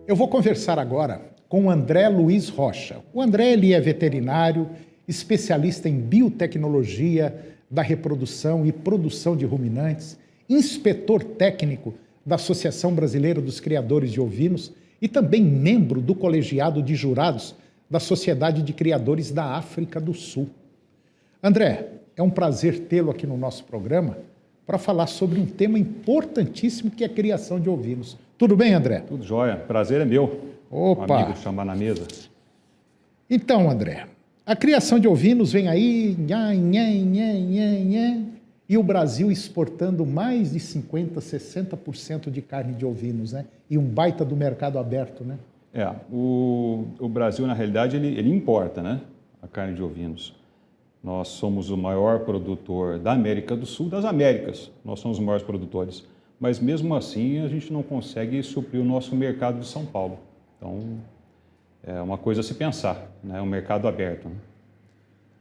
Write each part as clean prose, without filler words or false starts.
Eu vou conversar agora com o André Luiz Rocha. O André ele é veterinário, especialista em biotecnologia da reprodução e produção de ruminantes, inspetor técnico da Associação Brasileira dos Criadores de Ovinos e também membro do colegiado de jurados da Sociedade de Criadores da África do Sul. André, é um prazer tê-lo aqui no nosso programa para falar sobre um tema importantíssimo que é a criação de ovinos. Tudo bem, André? Tudo jóia. Prazer é meu. Opa! Um amigo chamar na mesa. Então, André, a criação de ovinos vem aí, e o Brasil exportando mais de 50%, 60% de carne de ovinos, né? E um baita do mercado aberto, né? O Brasil, na realidade, ele importa, né, a carne de ovinos. Nós somos o maior produtor da América do Sul, das Américas. Nós somos os maiores produtores. Mas, mesmo assim, a gente não consegue suprir o nosso mercado de São Paulo. Então, é uma coisa a se pensar, né? Um mercado aberto. Né?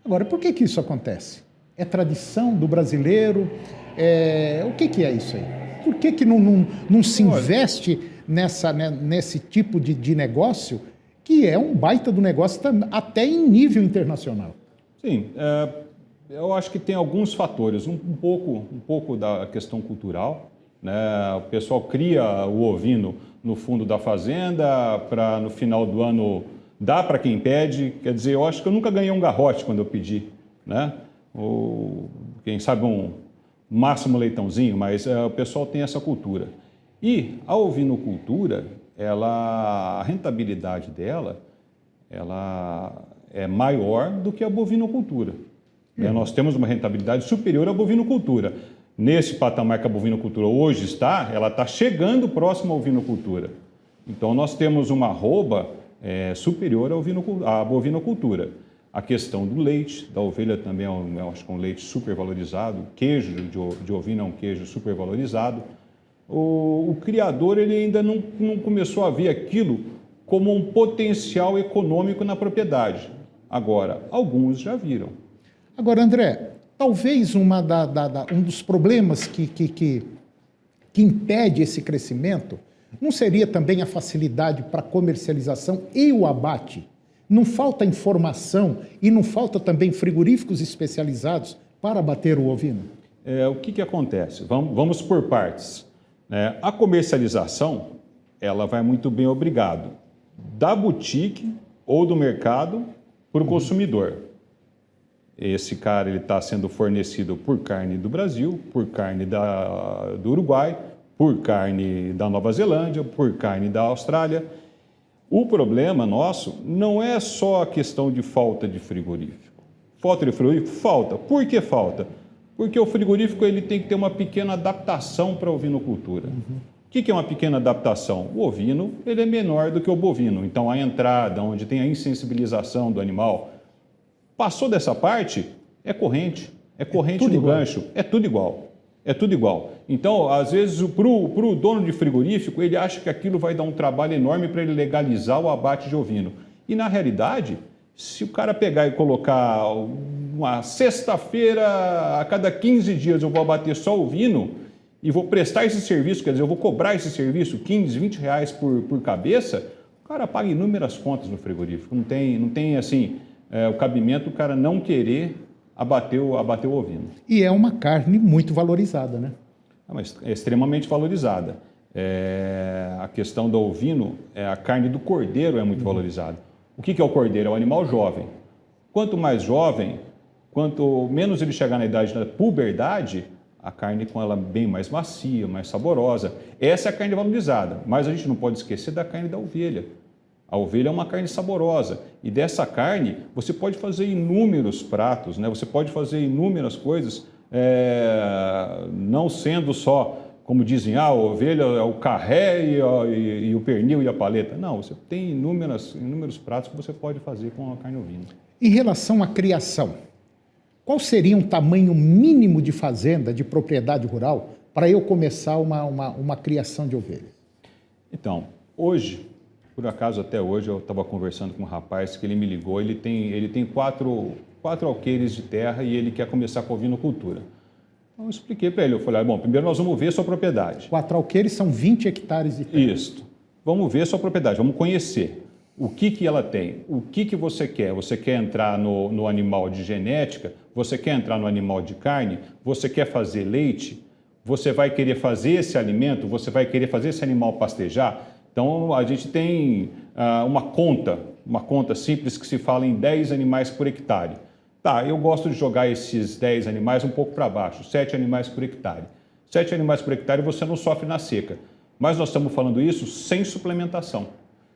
Agora, por que isso acontece? É tradição do brasileiro? O que é isso aí? Por que não se investe nesse tipo de negócio, que é um baita do negócio até em nível internacional? Sim, eu acho que tem alguns fatores. Um pouco da questão cultural, né? O pessoal cria o ovino no fundo da fazenda para no final do ano dar para quem pede. Quer dizer, eu acho que eu nunca ganhei um garrote quando eu pedi, né? Ou quem sabe um máximo leitãozinho, mas o pessoal tem essa cultura. E a ovinocultura, a rentabilidade dela, ela é maior do que a bovinocultura. Nós temos uma rentabilidade superior à bovinocultura. Nesse patamar que a bovinocultura hoje está, ela está chegando próximo à ovinocultura. Então, nós temos uma arroba superior à bovinocultura. A questão do leite, da ovelha também eu acho que é um leite super valorizado. Queijo de ovino é um queijo super valorizado. O criador ele ainda não começou a ver aquilo como um potencial econômico na propriedade. Agora, alguns já viram. Agora, André, talvez um dos problemas que impede esse crescimento não seria também a facilidade para a comercialização e o abate? Não falta informação e não falta também frigoríficos especializados para abater o ovino? O que acontece? Vamos por partes. A comercialização, ela vai muito bem obrigado da boutique ou do mercado para o consumidor. Esse cara está sendo fornecido por carne do Brasil, por carne do Uruguai, por carne da Nova Zelândia, por carne da Austrália. O problema nosso não é só a questão de falta de frigorífico. Falta de frigorífico? Falta. Por que falta? Porque o frigorífico ele tem que ter uma pequena adaptação para a ovinocultura. O que é uma pequena adaptação? O ovino ele é menor do que o bovino. Então, a entrada, onde tem a insensibilização do animal, passou dessa parte, é corrente no gancho, é tudo igual. É tudo igual. Então, às vezes, para o dono de frigorífico, ele acha que aquilo vai dar um trabalho enorme para ele legalizar o abate de ovino. E, na realidade, se o cara pegar e colocar uma sexta-feira, a cada 15 dias eu vou abater só ovino e vou prestar esse serviço, quer dizer, eu vou cobrar esse serviço 15, 20 reais por cabeça, o cara paga inúmeras contas no frigorífico. Não tem assim, o cabimento o cara não querer abater o ovino. E é uma carne muito valorizada, né? Mas é extremamente valorizada. A questão do ovino, a carne do cordeiro é muito valorizada. O que é o cordeiro? É um animal jovem. Quanto mais jovem, quanto menos ele chegar na idade da puberdade, a carne com ela bem mais macia, mais saborosa. Essa é a carne valorizada, mas a gente não pode esquecer da carne da ovelha. A ovelha é uma carne saborosa e dessa carne você pode fazer inúmeros pratos, né? Você pode fazer inúmeras coisas, não sendo só, como dizem, a ovelha é o carré e o pernil e a paleta. Não, você tem inúmeros pratos que você pode fazer com a carne ovina. Em relação à criação, qual seria um tamanho mínimo de fazenda, de propriedade rural, para eu começar uma criação de ovelhas? Então, hoje, por acaso até hoje, eu estava conversando com um rapaz que ele me ligou, ele tem quatro alqueires de terra e ele quer começar com ovinocultura. Então, eu expliquei para ele, eu falei, bom, primeiro nós vamos ver a sua propriedade. 4 alqueires são 20 hectares de terra. Isso. vamos ver sua propriedade, vamos conhecer. O que ela tem? O que você quer? Você quer entrar no animal de genética? Você quer entrar no animal de carne? Você quer fazer leite? Você vai querer fazer esse alimento? Você vai querer fazer esse animal pastejar? Então, a gente tem uma conta simples que se fala em 10 animais por hectare. Tá, eu gosto de jogar esses 10 animais um pouco para baixo, 7 animais por hectare. 7 animais por hectare você não sofre na seca. Mas nós estamos falando isso sem suplementação.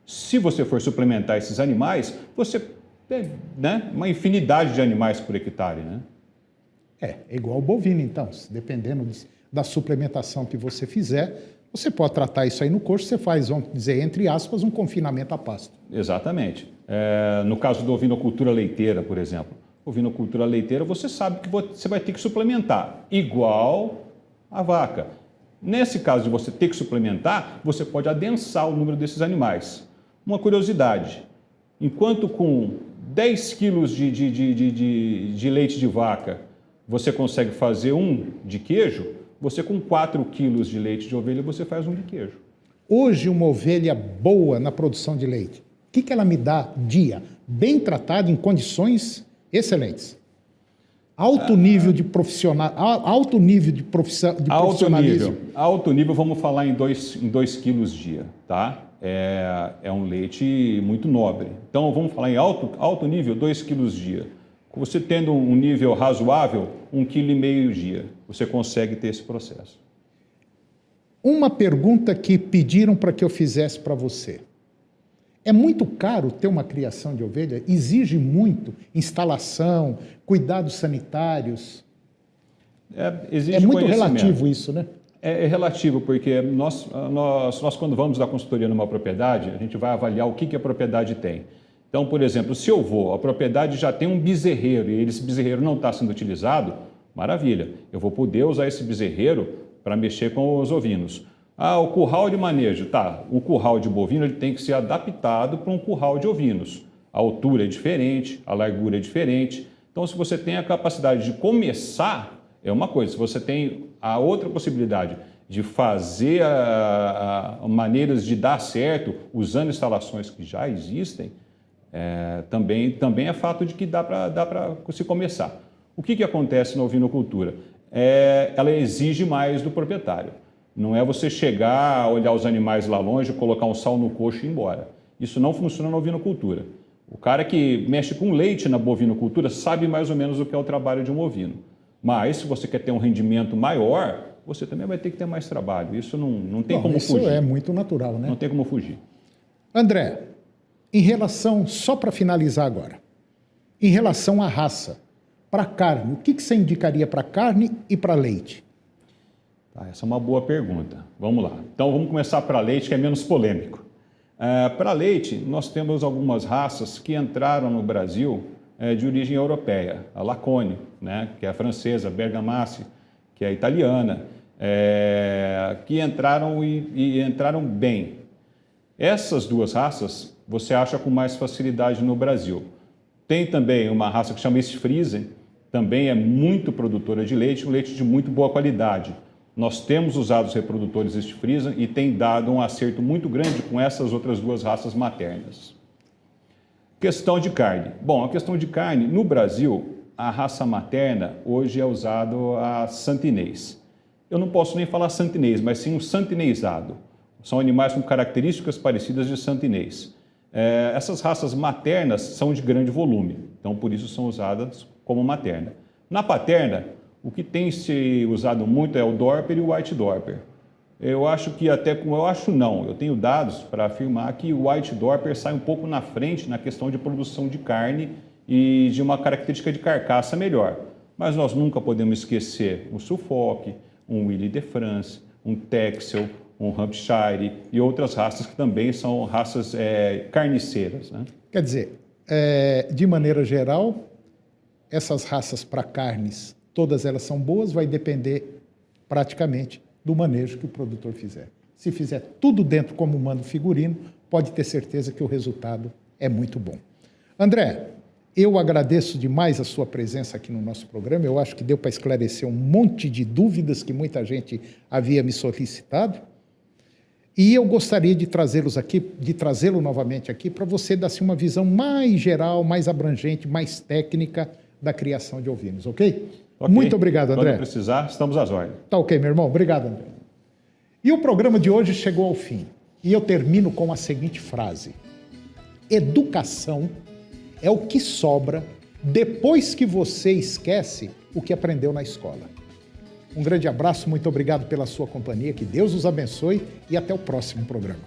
Se você for suplementar esses animais, você tem, né, uma infinidade de animais por hectare, né? É igual o bovino, então. Dependendo da suplementação que você fizer, você pode tratar isso aí no curso, você faz, vamos dizer, entre aspas, um confinamento a pasto. Exatamente. No caso da ovinocultura leiteira, por exemplo. Ovinocultura leiteira, você sabe que você vai ter que suplementar, igual a vaca. Nesse caso de você ter que suplementar, você pode adensar o número desses animais. Uma curiosidade, enquanto com 10 quilos de leite de vaca você consegue fazer um de queijo, você com 4 quilos de leite de ovelha você faz um de queijo. Hoje, uma ovelha boa na produção de leite, o que ela me dá dia? Bem tratada, em condições excelentes. Alto nível de profissionalismo. Alto nível, vamos falar em 2 quilos dia, tá? É um leite muito nobre. Então, vamos falar em alto nível, 2 quilos dia. Você tendo um nível razoável, 1,5 kg dia, você consegue ter esse processo. Uma pergunta que pediram para que eu fizesse para você. É muito caro ter uma criação de ovelha? Exige muito instalação, cuidados sanitários? Exige é muito conhecimento. relativo isso, né? É relativo, porque nós, quando vamos dar consultoria numa propriedade, a gente vai avaliar o que a propriedade tem. Então, por exemplo, se a propriedade já tem um bezerreiro e esse bezerreiro não está sendo utilizado, maravilha, eu vou poder usar esse bezerreiro para mexer com os ovinos. O curral de manejo, tá, o curral de bovino ele tem que ser adaptado para um curral de ovinos. A altura é diferente, a largura é diferente. Então, se você tem a capacidade de começar, é uma coisa. Se você tem a outra possibilidade de fazer maneiras de dar certo usando instalações que já existem, também é fato de que dá para se começar. O que acontece na ovinocultura? Ela exige mais do proprietário. Não é você chegar, olhar os animais lá longe, colocar um sal no coxo e ir embora. Isso não funciona na ovinocultura. O cara que mexe com leite na bovinocultura sabe mais ou menos o que é o trabalho de um ovino. Mas, se você quer ter um rendimento maior, você também vai ter que ter mais trabalho. Isso não tem como fugir. Isso é muito natural, né? Não tem como fugir. André, em relação, só para finalizar agora, em relação à raça, para carne, o que você indicaria para carne e para leite? Essa é uma boa pergunta. Vamos lá. Então, vamos começar para leite, que é menos polêmico. Para leite, nós temos algumas raças que entraram no Brasil de origem europeia. A Lacone, né, que é a francesa, a Bergamasque, que é a italiana, que entraram e entraram bem. Essas duas raças você acha com mais facilidade no Brasil. Tem também uma raça que chama East Friesen, também é muito produtora de leite, um leite de muito boa qualidade. Nós temos usado os reprodutores East Friesen e tem dado um acerto muito grande com essas outras duas raças maternas. Questão de carne. Bom, a questão de carne, no Brasil, a raça materna hoje é usada a santinês. Eu não posso nem falar santinês, mas sim um santineizado. São animais com características parecidas de santinês. Essas raças maternas são de grande volume, então por isso são usadas como materna. Na paterna, o que tem se usado muito é o Dorper e o White Dorper. Eu acho que eu tenho dados para afirmar que o White Dorper sai um pouco na frente na questão de produção de carne e de uma característica de carcaça melhor. Mas nós nunca podemos esquecer o Suffolk, um Willie de France, um Texel, um Hampshire e outras raças que também são raças carniceiras, né? Quer dizer, de maneira geral, essas raças para carnes, todas elas são boas, vai depender praticamente do manejo que o produtor fizer. Se fizer tudo dentro como manda o figurino, pode ter certeza que o resultado é muito bom. André, eu agradeço demais a sua presença aqui no nosso programa. Eu acho que deu para esclarecer um monte de dúvidas que muita gente havia me solicitado. E eu gostaria de trazê-lo novamente aqui para você dar assim, uma visão mais geral, mais abrangente, mais técnica da criação de ovinos, ok? Muito obrigado, André. Quando precisar, estamos às ordens. Tá ok, meu irmão. Obrigado, André. E o programa de hoje chegou ao fim. E eu termino com a seguinte frase: educação é o que sobra depois que você esquece o que aprendeu na escola. Um grande abraço, muito obrigado pela sua companhia, que Deus os abençoe e até o próximo programa.